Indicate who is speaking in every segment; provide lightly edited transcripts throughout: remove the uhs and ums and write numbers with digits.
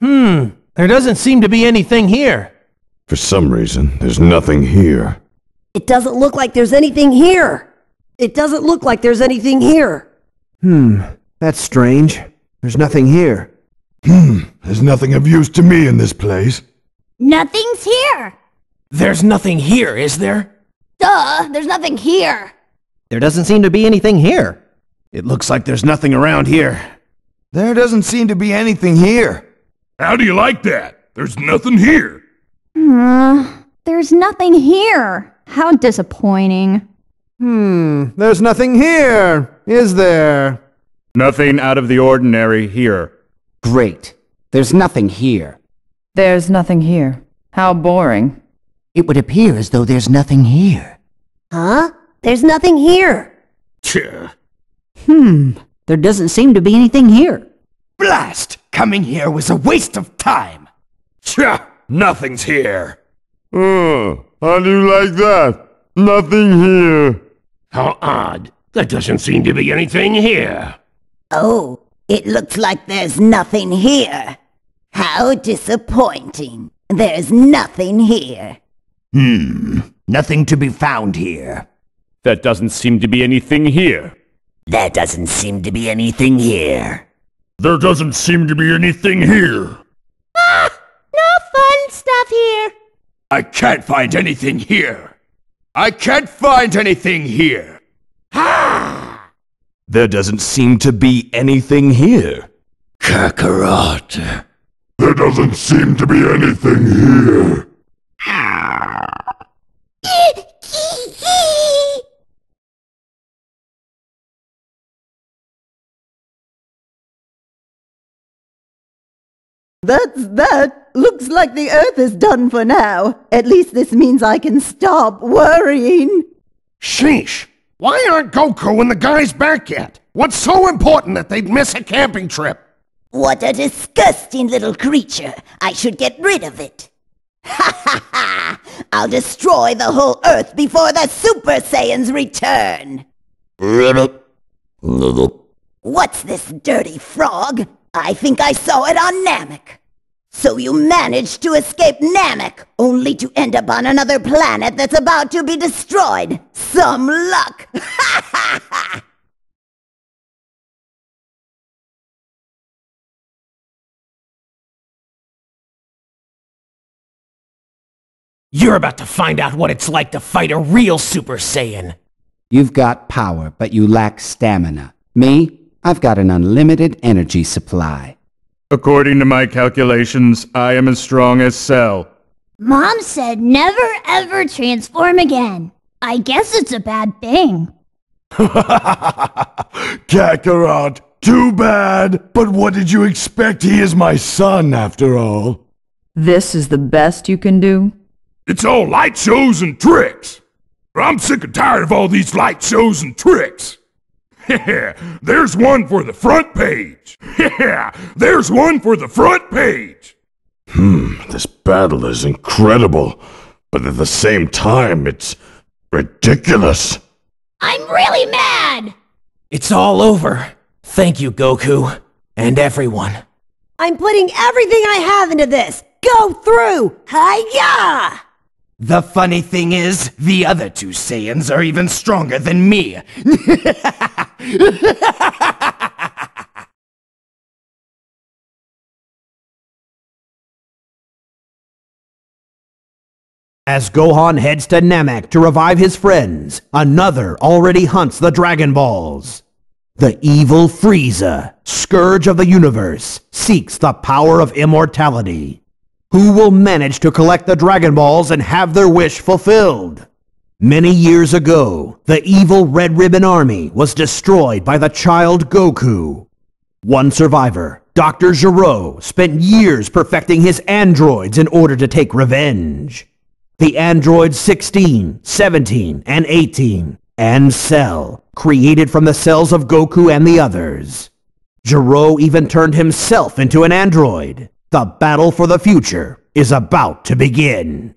Speaker 1: There doesn't seem to be anything here.
Speaker 2: For some reason, there's nothing here.
Speaker 3: It doesn't look like there's anything here. It doesn't look like there's anything here.
Speaker 4: That's strange. There's nothing here.
Speaker 2: There's nothing of use to me in this place.
Speaker 5: Nothing's here.
Speaker 1: There's nothing here, is there?
Speaker 5: Duh, there's nothing here.
Speaker 6: There doesn't seem to be anything here. It looks like there's nothing around here.
Speaker 4: There doesn't seem to be anything here.
Speaker 7: How do you like that? There's nothing here.
Speaker 5: There's nothing here. How disappointing.
Speaker 4: There's nothing here, is there?
Speaker 8: Nothing out of the ordinary here.
Speaker 9: Great. There's nothing here.
Speaker 10: There's nothing here. How boring.
Speaker 9: It would appear as though there's nothing here.
Speaker 3: Huh? There's nothing here.
Speaker 9: There doesn't seem to be anything here.
Speaker 6: Blast! Coming here was a waste of time.
Speaker 7: Nothing's here.
Speaker 2: How do you like that? Nothing here.
Speaker 7: How odd. There doesn't seem to be anything here.
Speaker 11: Oh, it looks like there's nothing here. How disappointing. There's nothing here.
Speaker 6: Nothing to be found here.
Speaker 8: That doesn't seem to be anything here.
Speaker 9: There doesn't seem to be anything here.
Speaker 7: There doesn't seem to be anything here.
Speaker 5: No fun stuff here.
Speaker 7: I can't find anything here. I can't find anything here.
Speaker 2: There doesn't seem to be anything here.
Speaker 7: Kakarot.
Speaker 2: There doesn't seem to be anything here.
Speaker 11: That's that. Looks like the Earth is done for now. At least this means I can stop worrying.
Speaker 7: Sheesh. Why aren't Goku and the guys back yet? What's so important that they'd miss a camping trip?
Speaker 11: What a disgusting little creature. I should get rid of it. Ha ha ha! I'll destroy the whole Earth before the Super Saiyans return. What's this dirty frog? I think I saw it on Namek. So you managed to escape Namek, only to end up on another planet that's about to be destroyed. Some luck! Ha ha ha!
Speaker 1: You're about to find out what it's like to fight a real Super Saiyan.
Speaker 9: You've got power, but you lack stamina. Me? I've got an unlimited energy supply.
Speaker 8: According to my calculations, I am as strong as Cell.
Speaker 5: Mom said never ever transform again. I guess it's a bad thing.
Speaker 2: Kakarot, too bad. But what did you expect? He is my son, after all.
Speaker 10: This is the best you can do?
Speaker 7: It's all light shows and tricks. I'm sick and tired of all these light shows and tricks. There's one for the front page. There's one for the front page.
Speaker 2: This battle is incredible, but at the same time, it's ridiculous.
Speaker 5: I'm really mad.
Speaker 1: It's all over. Thank you, Goku. And everyone.
Speaker 3: I'm putting everything I have into this. Go through! Hi-ya!
Speaker 6: The funny thing is, the other two Saiyans are even stronger than me.
Speaker 12: As Gohan heads to Namek to revive his friends, another already hunts the Dragon Balls. The evil Frieza, scourge of the universe, seeks the power of immortality. Who will manage to collect the Dragon Balls and have their wish fulfilled? Many years ago, the evil Red Ribbon Army was destroyed by the child Goku. One survivor, Dr. Gero, spent years perfecting his androids in order to take revenge. The androids 16, 17, and 18, and Cell, created from the cells of Goku and the others. Gero even turned himself into an android. The battle for the future is about to begin.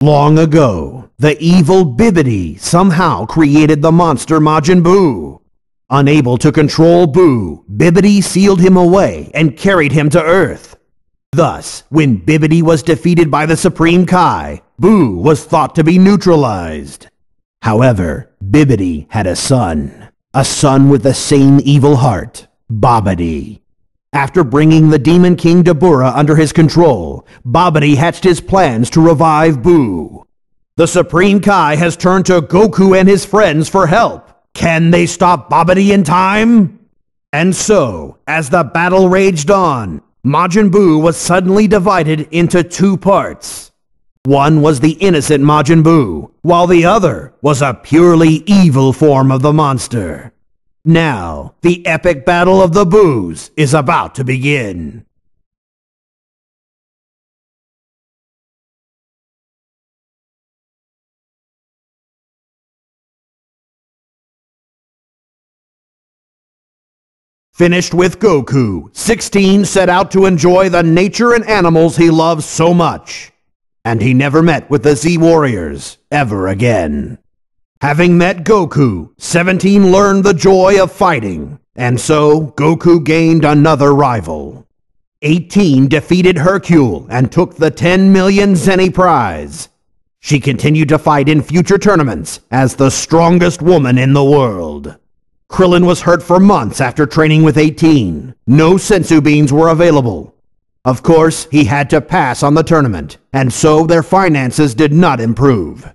Speaker 12: Long ago, the evil Bibidi somehow created the monster Majin Buu. Unable to control Buu, Bibidi sealed him away and carried him to Earth. Thus, when Bibbidi was defeated by the Supreme Kai, Boo was thought to be neutralized. However, Bibbidi had a son with the same evil heart, Bobbidi. After bringing the Demon King Dabura under his control, Bobbidi hatched his plans to revive Boo. The Supreme Kai has turned to Goku and his friends for help. Can they stop Bobbidi in time? And so, as the battle raged on, Majin Buu was suddenly divided into two parts. One was the innocent Majin Buu, while the other was a purely evil form of the monster. Now, the epic battle of the Boos is about to begin. Finished with Goku, 16 set out to enjoy the nature and animals he loves so much. And he never met with the Z-Warriors ever again. Having met Goku, 17 learned the joy of fighting, and so Goku gained another rival. 18 defeated Hercule and took the 10 million Zenny prize. She continued to fight in future tournaments as the strongest woman in the world. Krillin was hurt for months after training with 18. No sensu beans were available. Of course, he had to pass on the tournament, and so their finances did not improve.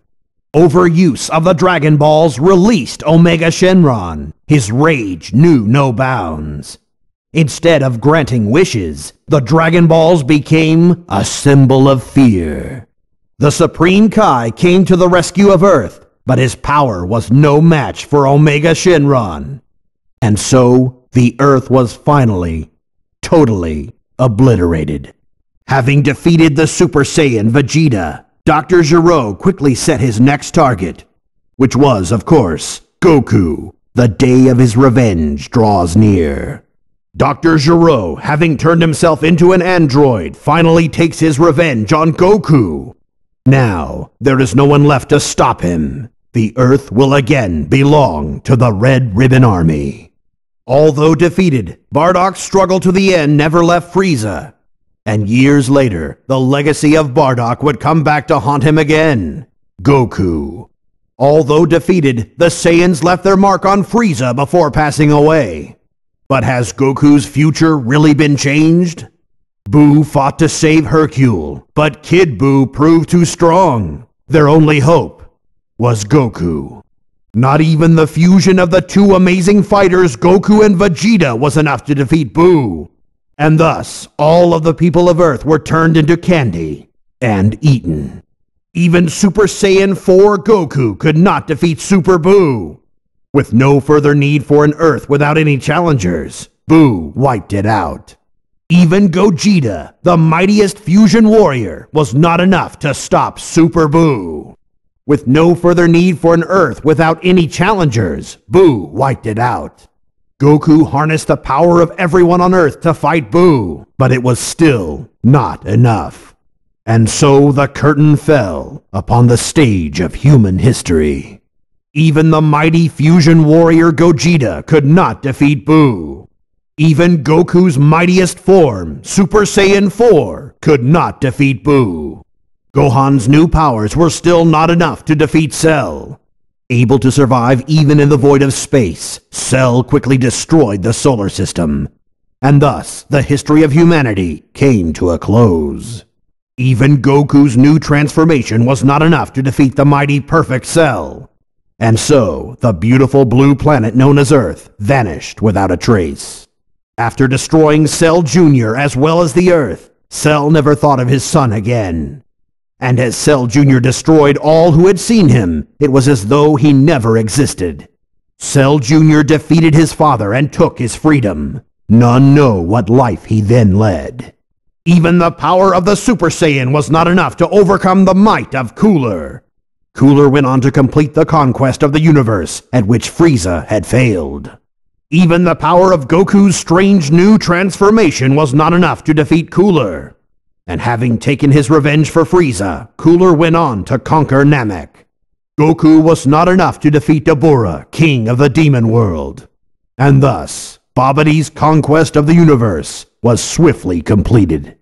Speaker 12: Overuse of the Dragon Balls released Omega Shenron. His rage knew no bounds. Instead of granting wishes, the Dragon Balls became a symbol of fear. The Supreme Kai came to the rescue of Earth, but his power was no match for Omega Shenron. And so, the Earth was finally, totally obliterated. Having defeated the Super Saiyan Vegeta, Dr. Gero quickly set his next target, which was, of course, Goku. The day of his revenge draws near. Dr. Gero, having turned himself into an android, finally takes his revenge on Goku. Now, there is no one left to stop him. The Earth will again belong to the Red Ribbon Army. Although defeated, Bardock's struggle to the end never left Frieza. And years later, the legacy of Bardock would come back to haunt him again. Goku. Although defeated, the Saiyans left their mark on Frieza before passing away. But has Goku's future really been changed? Buu fought to save Hercule, but Kid Buu proved too strong. Their only hope was Goku. Not even the fusion of the two amazing fighters, Goku and Vegeta, was enough to defeat Buu. And thus, all of the people of Earth were turned into candy and eaten. Even Super Saiyan 4 Goku could not defeat Super Buu. With no further need for an Earth without any challengers, Buu wiped it out. Even Gogeta, the mightiest fusion warrior, was not enough to stop Super Buu. With no further need for an Earth without any challengers, Buu wiped it out. Goku harnessed the power of everyone on Earth to fight Buu, but it was still not enough. And so the curtain fell upon the stage of human history. Even the mighty fusion warrior Gogeta could not defeat Buu. Even Goku's mightiest form, Super Saiyan 4, could not defeat Buu. Gohan's new powers were still not enough to defeat Cell. Able to survive even in the void of space, Cell quickly destroyed the solar system. And thus, the history of humanity came to a close. Even Goku's new transformation was not enough to defeat the mighty Perfect Cell. And so, the beautiful blue planet known as Earth vanished without a trace. After destroying Cell Jr. as well as the Earth, Cell never thought of his son again. And as Cell Jr. destroyed all who had seen him, it was as though he never existed. Cell Jr. defeated his father and took his freedom. None know what life he then led. Even the power of the Super Saiyan was not enough to overcome the might of Cooler. Cooler went on to complete the conquest of the universe, at which Frieza had failed. Even the power of Goku's strange new transformation was not enough to defeat Cooler. And having taken his revenge for Frieza, Cooler went on to conquer Namek. Goku was not enough to defeat Dabura, king of the demon world. And thus, Babadi's conquest of the universe was swiftly completed.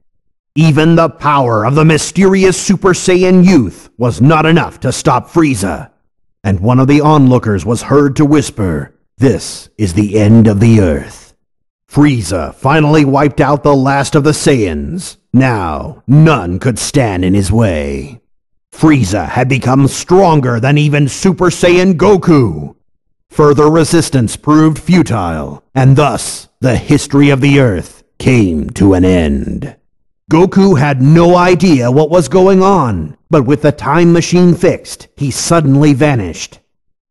Speaker 12: Even the power of the mysterious Super Saiyan youth was not enough to stop Frieza. And one of the onlookers was heard to whisper, "This is the end of the Earth." Frieza finally wiped out the last of the Saiyans. Now, none could stand in his way. Frieza had become stronger than even Super Saiyan Goku. Further resistance proved futile, and thus the history of the Earth came to an end. Goku had no idea what was going on, but with the time machine fixed, he suddenly vanished.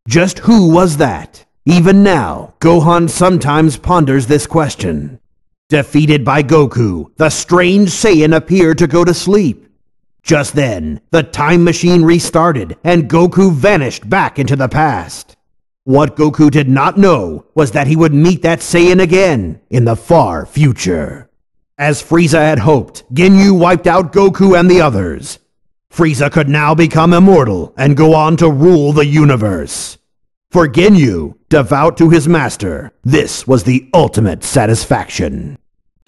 Speaker 12: Just who was that? Even now, Gohan sometimes ponders this question. Defeated by Goku, the strange Saiyan appeared to go to sleep. Just then, the time machine restarted, and Goku vanished back into the past. What Goku did not know was that he would meet that Saiyan again in the far future. As Frieza had hoped, Ginyu wiped out Goku and the others. Frieza could now become immortal and go on to rule the universe. For Ginyu, devout to his master, this was the ultimate satisfaction.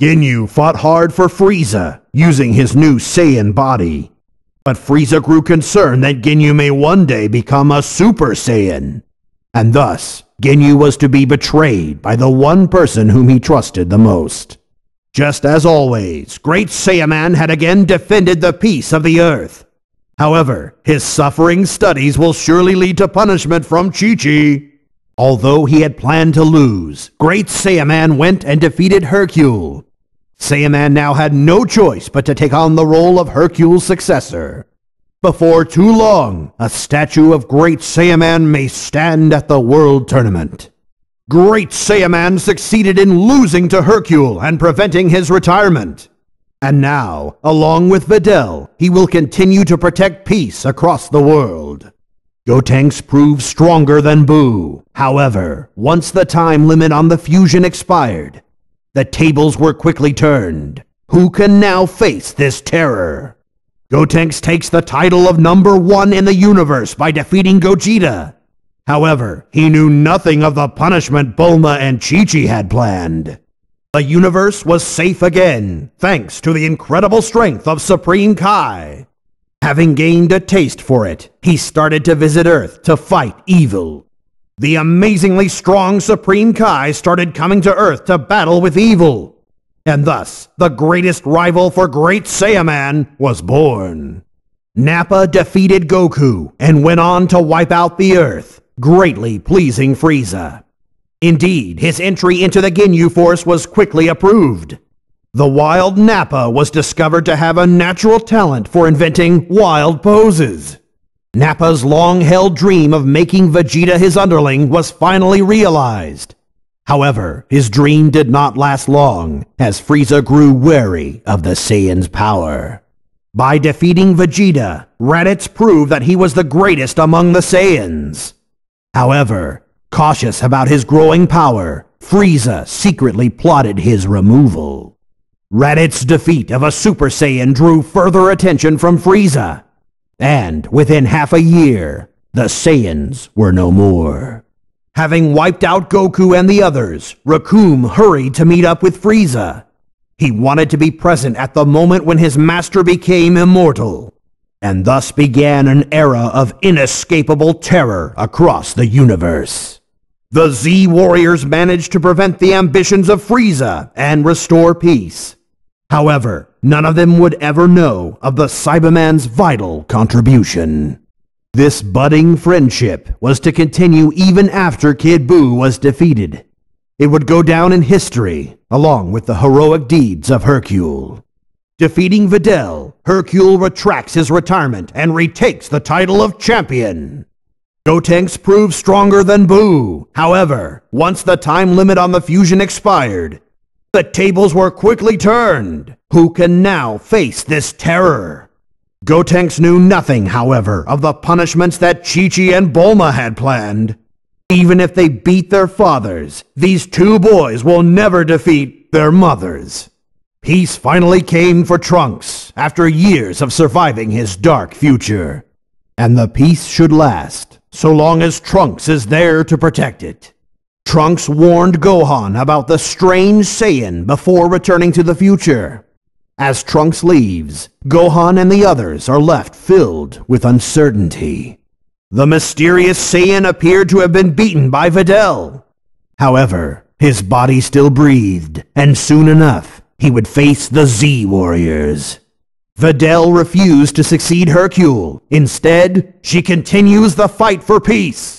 Speaker 12: Ginyu fought hard for Frieza, using his new Saiyan body. But Frieza grew concerned that Ginyu may one day become a Super Saiyan. And thus, Ginyu was to be betrayed by the one person whom he trusted the most. Just as always, Great Saiyaman had again defended the peace of the Earth. However, his suffering studies will surely lead to punishment from Chi-Chi. Although he had planned to lose, Great Saiyaman went and defeated Hercule. Saiyaman now had no choice but to take on the role of Hercule's successor. Before too long, a statue of Great Saiyaman may stand at the World Tournament. Great Saiyaman succeeded in losing to Hercule and preventing his retirement. And now, along with Videl, he will continue to protect peace across the world. Gotenks proved stronger than Buu. However, once the time limit on the fusion expired, the tables were quickly turned. Who can now face this terror? Gotenks takes the title of #1 in the universe by defeating Gogeta. However, he knew nothing of the punishment Bulma and Chi-Chi had planned. The universe was safe again, thanks to the incredible strength of Supreme Kai. Having gained a taste for it, he started to visit Earth to fight evil. The amazingly strong Supreme Kai started coming to Earth to battle with evil. And thus, the greatest rival for Great Saiyaman was born. Nappa defeated Goku and went on to wipe out the Earth, greatly pleasing Frieza. Indeed, his entry into the Ginyu Force was quickly approved. The wild Nappa was discovered to have a natural talent for inventing wild poses. Nappa's long-held dream of making Vegeta his underling was finally realized. However, his dream did not last long, as Frieza grew wary of the Saiyan's power. By defeating Vegeta, Raditz proved that he was the greatest among the Saiyans. However, cautious about his growing power, Frieza secretly plotted his removal. Raditz's defeat of a Super Saiyan drew further attention from Frieza. And within half a year, the Saiyans were no more. Having wiped out Goku and the others, Recoome hurried to meet up with Frieza. He wanted to be present at the moment when his master became immortal. And thus began an era of inescapable terror across the universe. The Z Warriors managed to prevent the ambitions of Frieza and restore peace. However, none of them would ever know of the Cyberman's vital contribution. This budding friendship was to continue even after Kid Buu was defeated. It would go down in history, along with the heroic deeds of Hercule. Defeating Videl, Hercule retracts his retirement and retakes the title of champion. Gotenks proved stronger than Buu. However, once the time limit on the fusion expired, the tables were quickly turned. Who can now face this terror? Gotenks knew nothing, however, of the punishments that Chi-Chi and Bulma had planned. Even if they beat their fathers, these two boys will never defeat their mothers. Peace finally came for Trunks after years of surviving his dark future. And the peace should last, so long as Trunks is there to protect it. Trunks warned Gohan about the strange Saiyan before returning to the future. As Trunks leaves, Gohan and the others are left filled with uncertainty. The mysterious Saiyan appeared to have been beaten by Videl. However, his body still breathed, and soon enough, he would face the Z-Warriors. Videl refused to succeed Hercule. Instead, she continues the fight for peace.